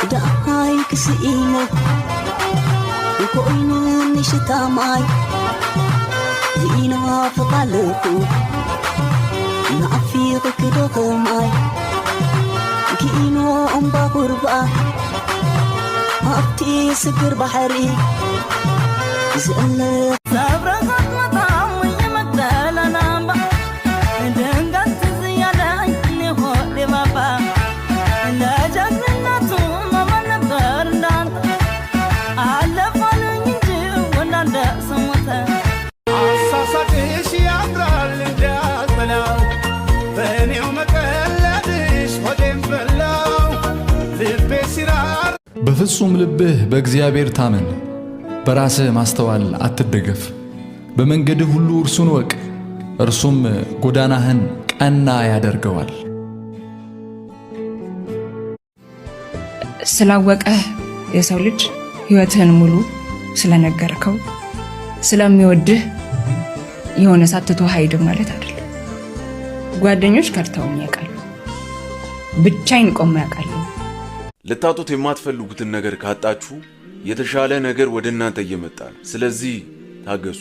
دعاي كسئينك وكوين نشتا ماي زينا فقالكو نعفيق كدوخ ماي كينو أمبا قربا أبتي سكر بحري زقلك سابرغت مطعم يمدل نامبا دنقت زيادة نهو لبابا لا جنناتو ماما نبدر نانتا على فالن ينجي ونادا سموتا عصاصاتيش يعطرال لنداز بلاو فاني ومكالاديش ودين بلاو لبي سرار بفصوم لبه بእግዚአብሔር ታመን በራስህ ማስተዋል አትደገፍ በመንገድህ ሁሉ እርሱን ወቅ እርሱም ጎዳናህን ቀና ያደርገዋል ስላወቀህ የሰው ልጅ ህይወትህን ሙሉ ስለነገርከው ስለሚወድህ የሆነ ሳትቶ ሀይድ ማለት አይደለም ጓደኞች ከርተውኝ ያውቃሉ ብቻዬን ቆሜ ያውቃሉ ልታጡት የማትፈልጉትን ነገር ካጣችሁ የተሻለ ነገር ወደ እናንተ እየመጣ ነው ስለዚህ ታገሱ